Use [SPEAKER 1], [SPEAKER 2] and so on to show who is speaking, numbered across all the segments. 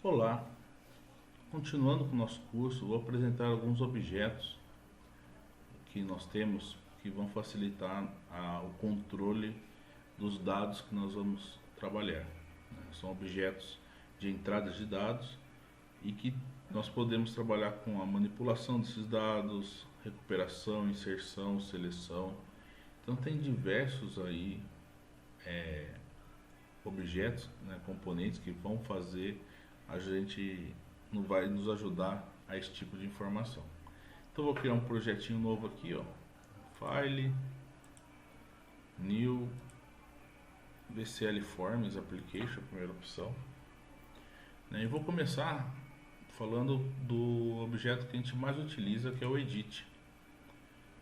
[SPEAKER 1] Olá, continuando com o nosso curso, vou apresentar alguns objetos que nós temos que vão facilitar o controle dos dados que nós vamos trabalhar, né? São objetos de entrada de dados e que nós podemos trabalhar com a manipulação desses dados, recuperação, inserção, seleção. Então tem diversos aí objetos, né, componentes que vão fazer a gente, não vai nos ajudar a esse tipo de informação. Então vou criar um projetinho novo aqui, ó. File, New, VCL Forms Application, a primeira opção, né? E vou começar falando do objeto que a gente mais utiliza, que é o Edit,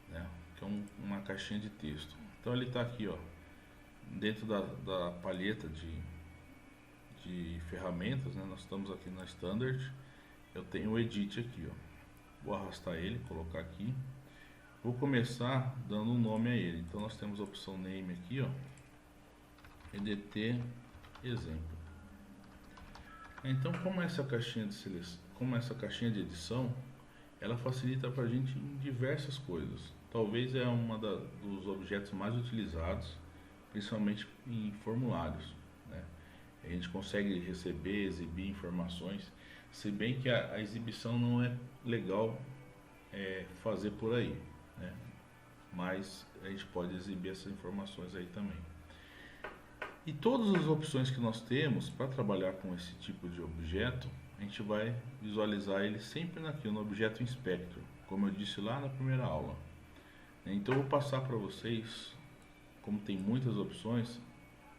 [SPEAKER 1] né? Que é uma caixinha de texto. Então ele está aqui, ó, dentro da palheta de ferramentas, né? Nós estamos aqui na Standard. Eu tenho o Edit aqui, ó. Vou arrastar ele, colocar aqui. Vou começar dando um nome a ele. Então nós temos a opção Name aqui, ó. EDT exemplo. Então, como essa caixinha de seleção, como essa caixinha de edição, ela facilita para a gente em diversas coisas. Talvez é dos objetos mais utilizados, principalmente em formulários, né? A gente consegue receber, exibir informações, se bem que a exibição não é legal fazer por aí, né? Mas a gente pode exibir essas informações aí também. E todas as opções que nós temos para trabalhar com esse tipo de objeto, a gente vai visualizar ele sempre no objeto Inspector, como eu disse lá na primeira aula. Então eu vou passar para vocês, como tem muitas opções,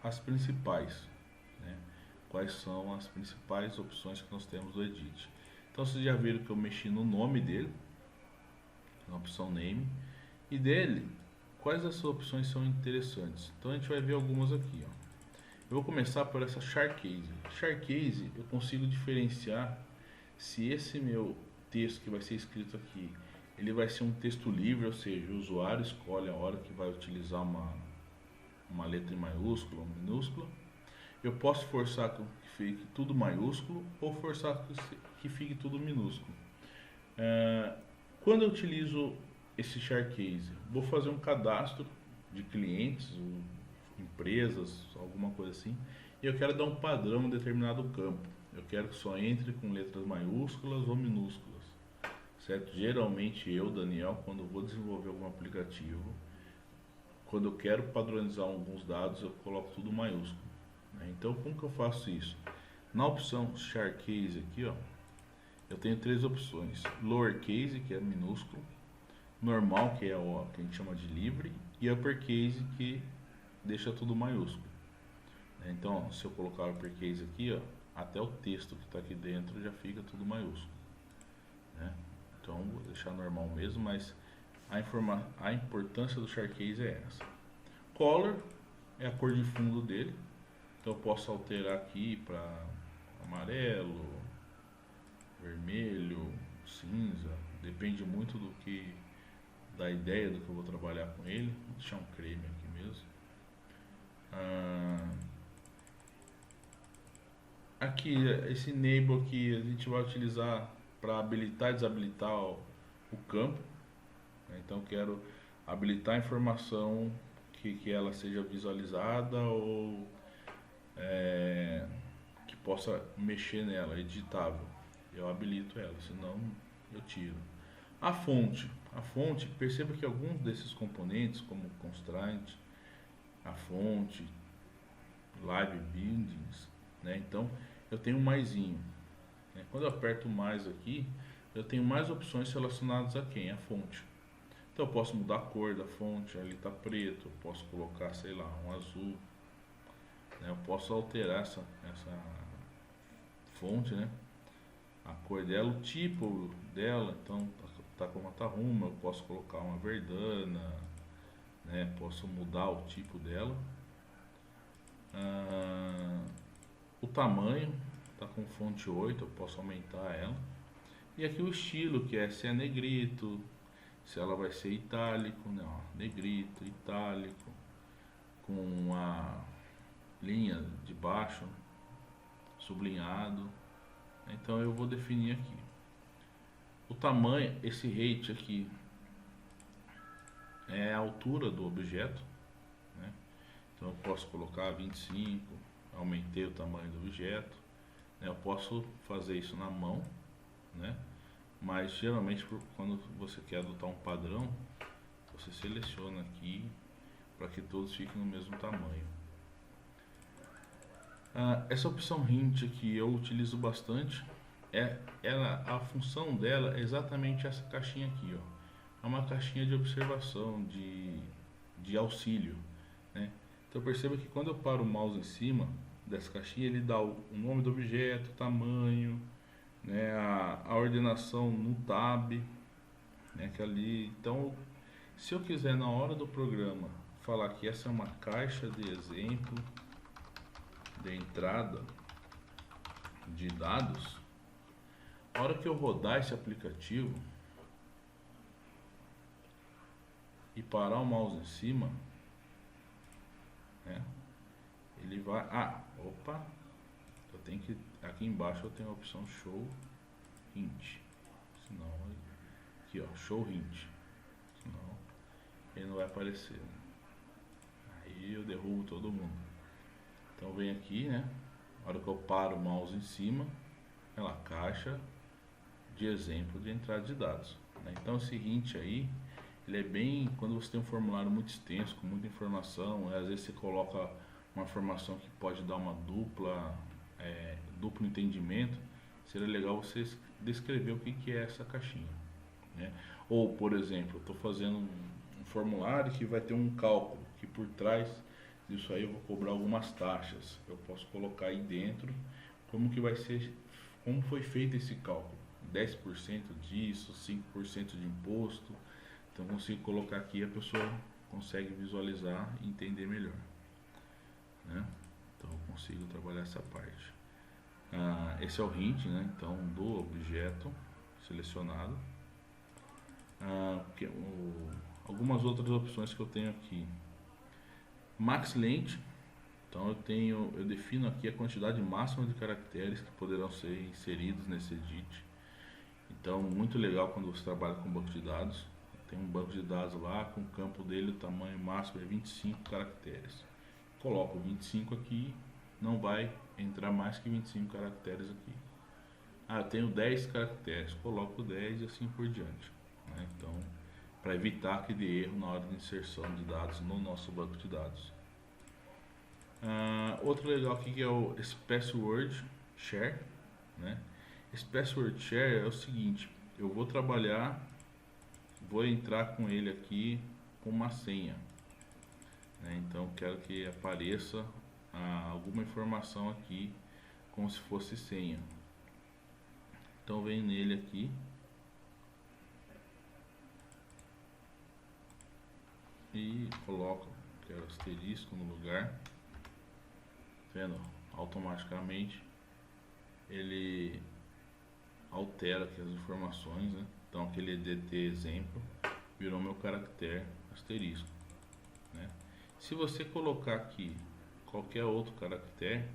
[SPEAKER 1] as principais, né? Quais são as principais opções que nós temos do Edit. Então vocês já viram que eu mexi no nome dele, na opção Name, e dele, quais dessas opções são interessantes. Então a gente vai ver algumas aqui, ó. Eu vou começar por essa Charcase. Charcase, eu consigo diferenciar se esse meu texto que vai ser escrito aqui, ele vai ser um texto livre, ou seja, o usuário escolhe a hora que vai utilizar uma letra em maiúscula ou minúscula. Eu posso forçar que fique tudo maiúsculo ou forçar que fique tudo minúsculo. Quando eu utilizo esse Charcase, vou fazer um cadastro de clientes, empresas, alguma coisa assim, e eu quero dar um padrão em determinado campo. Eu quero que só entre com letras maiúsculas ou minúsculas, certo? Geralmente eu, Daniel, quando vou desenvolver algum aplicativo, quando eu quero padronizar alguns dados, eu coloco tudo maiúsculo, né? Então, como que eu faço isso? Na opção Charcase aqui, ó, eu tenho três opções: Lowercase, que é minúsculo; Normal, que é o que a gente chama de livre; e Uppercase, que deixa tudo maiúsculo. Então, ó, se eu colocar o Uppercase aqui, ó, até o texto que está aqui dentro já fica tudo maiúsculo, né? Então, vou deixar normal mesmo, mas a importância do Charcase é essa. Color é a cor de fundo dele, então eu posso alterar aqui para amarelo, vermelho, cinza, depende muito da ideia do que eu vou trabalhar com ele. Vou deixar um creme aqui mesmo. Aqui, esse enable aqui a gente vai utilizar para habilitar e desabilitar o campo, né? Então eu quero habilitar a informação que ela seja visualizada ou que possa mexer nela, editável. Eu habilito ela, senão eu tiro. A fonte, perceba que alguns desses componentes, como constraint, a fonte, live bindings, né? Então eu tenho um maisinho, né? Quando eu aperto mais aqui, eu tenho mais opções relacionadas a quem? A fonte. Então eu posso mudar a cor da fonte, ali está preto, eu posso colocar, sei lá, um azul, né? Eu posso alterar essa fonte, né? A cor dela, o tipo dela, então tá como a Tarruma, eu posso colocar uma Verdana, né? Posso mudar o tipo dela. O tamanho tá com fonte 8, eu posso aumentar ela. E aqui o estilo, que é se é negrito, se ela vai ser itálico, né? Ó, negrito, itálico, com a linha de baixo sublinhado, Então eu vou definir aqui o tamanho. Esse height aqui é a altura do objeto, né? Então eu posso colocar 25, aumentei o tamanho do objeto, né? Eu posso fazer isso na mão, né? Mas geralmente quando você quer adotar um padrão, você seleciona aqui para que todos fiquem no mesmo tamanho. Essa opção hint aqui eu utilizo bastante. A função dela é exatamente essa caixinha aqui, ó. É uma caixinha de observação, de auxílio, né? Então perceba que quando eu paro o mouse em cima dessa caixinha, ele dá o nome do objeto, o tamanho, né, a ordenação no tab, né, que ali. Então, se eu quiser na hora do programa falar que essa é uma caixa de exemplo de entrada de dados, a hora que eu rodar esse aplicativo e parar o mouse em cima, né, ele vai... opa! Eu tenho que... Aqui embaixo eu tenho a opção Show Hint. Senão... Aqui, ó, Show Hint. Senão ele não vai aparecer, né? Aí eu derrubo todo mundo. Então vem aqui, né? Na hora que eu paro o mouse em cima, ela caixa de exemplo de entrada de dados, né? Então esse hint aí, ele é bem, quando você tem um formulário muito extenso, com muita informação, às vezes você coloca uma informação que pode dar uma duplo entendimento, seria legal você descrever o que é essa caixinha, né? Ou, por exemplo, eu estou fazendo um formulário que vai ter um cálculo, que por trás disso aí eu vou cobrar algumas taxas. Eu posso colocar aí dentro como que vai ser, como foi feito esse cálculo. 10% disso, 5% de imposto. Então eu consigo colocar aqui, a pessoa consegue visualizar e entender melhor, né? Então eu consigo trabalhar essa parte. Esse é o hint, né? Então, do objeto selecionado. Algumas outras opções que eu tenho aqui. Max Length. Então eu defino aqui a quantidade máxima de caracteres que poderão ser inseridos nesse edit. Então, muito legal quando você trabalha com banco de dados. Tem um banco de dados lá, com o campo dele, o tamanho máximo é 25 caracteres. Coloco 25 aqui, não vai entrar mais que 25 caracteres aqui. Eu tenho 10 caracteres, coloco 10 e assim por diante, né? Então, para evitar que dê erro na hora de inserção de dados no nosso banco de dados. Outro legal aqui que é o Password Share, né? Esse Password Share é o seguinte: eu vou trabalhar, vou entrar com ele aqui com uma senha, né? Então quero que apareça alguma informação aqui como se fosse senha. Então venho nele aqui, e coloco, quero asterisco no lugar, vendo? Automaticamente ele altera aqui as informações, né? Então aquele DT exemplo virou meu caractere asterisco, né? Se você colocar aqui qualquer outro caractere,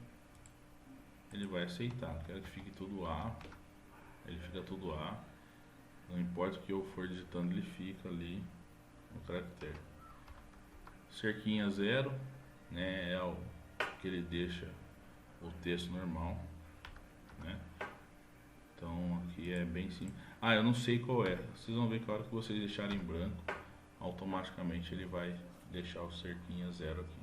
[SPEAKER 1] ele vai aceitar. Quero que fique tudo A, ele fica tudo A, não importa o que eu for digitando, ele fica ali no caractere. Cerquinha 0, né, é o que ele deixa o texto normal, né? Então aqui é bem simples. Eu não sei qual é. Vocês vão ver que a hora que vocês deixarem em branco, automaticamente ele vai deixar o cerquinha 0 aqui.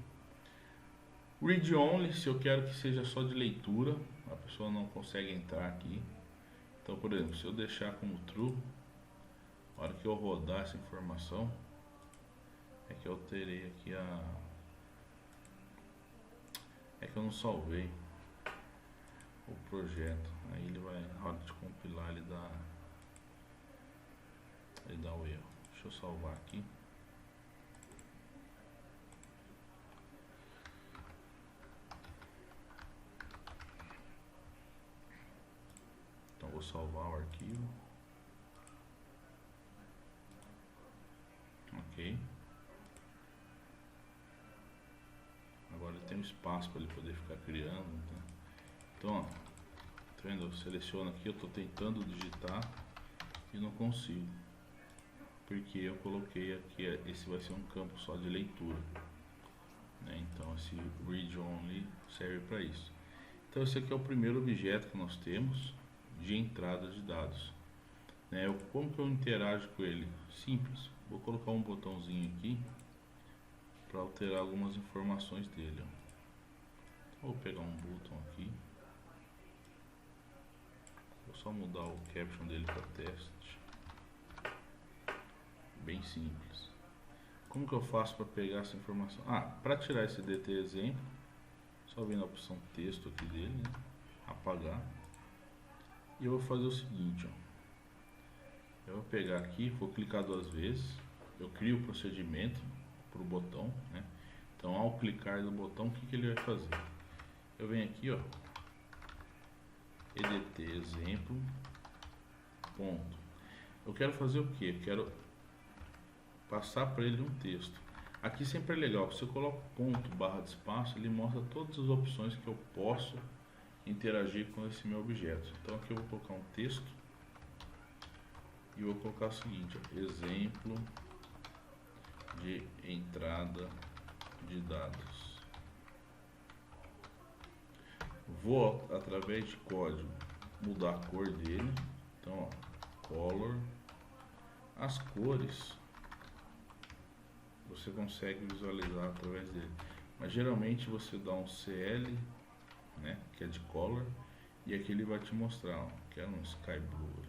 [SPEAKER 1] Read only, se eu quero que seja só de leitura, a pessoa não consegue entrar aqui. Então, por exemplo, se eu deixar como true, a hora que eu rodar essa informação, é que eu terei aqui é que eu não salvei o projeto. Aí ele vai, na hora de compilar, ele dá o erro. Deixa eu salvar aqui. Então vou salvar o arquivo. Ok. Agora ele tem um espaço para ele poder ficar criando, tá? Então, ó, Tá vendo? Eu seleciono aqui, eu estou tentando digitar e não consigo, porque eu coloquei aqui, esse vai ser um campo só de leitura, né? Então esse read only serve para isso. Então esse aqui é o primeiro objeto que nós temos de entrada de dados, né? Como que eu interajo com ele? Simples, vou colocar um botãozinho aqui para alterar algumas informações dele, ó. Vou pegar um botão aqui, vou só mudar o caption dele para teste, bem simples. Como que eu faço para pegar essa informação? Para tirar esse DT exemplo, só vem na opção texto aqui dele, né? Apagar. E eu vou fazer o seguinte, ó. Eu vou pegar aqui, vou clicar 2 vezes, eu crio o procedimento para o botão, né? Então ao clicar no botão, o que ele vai fazer? Eu venho aqui, ó, EDT exemplo, ponto. Eu quero fazer o que? Eu quero passar para ele um texto. Aqui sempre é legal, você coloca ponto, barra de espaço, ele mostra todas as opções que eu posso interagir com esse meu objeto. Então aqui eu vou colocar um texto e vou colocar o seguinte, ó, exemplo de entrada de dados. Vou, através de código, mudar a cor dele. Então, ó, color. As cores você consegue visualizar através dele, mas geralmente você dá um CL, né, que é de color, e aqui ele vai te mostrar, ó, que é um sky blue aqui.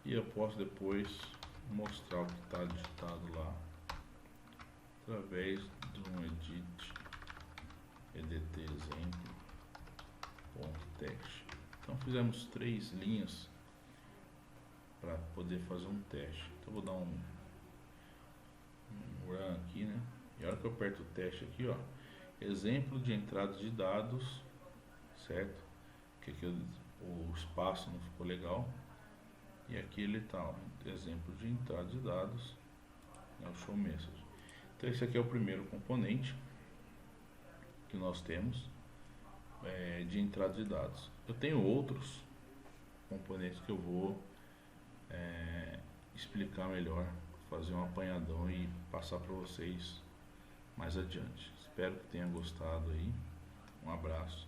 [SPEAKER 1] E eu posso depois mostrar o que está digitado lá através de um EDT exemplo ponto text. Então fizemos 3 linhas para poder fazer um teste. Então vou dar um run aqui, né? E a hora que eu aperto o teste aqui, ó, exemplo de entrada de dados, certo? Que aqui o espaço não ficou legal. E aqui ele tá, ó, exemplo de entrada de dados, é o show message. Então esse aqui é o primeiro componente que nós temos de entrada de dados. Eu tenho outros componentes que eu vou explicar melhor, fazer um apanhadão e passar para vocês mais adiante. Espero que tenham gostado aí. Um abraço.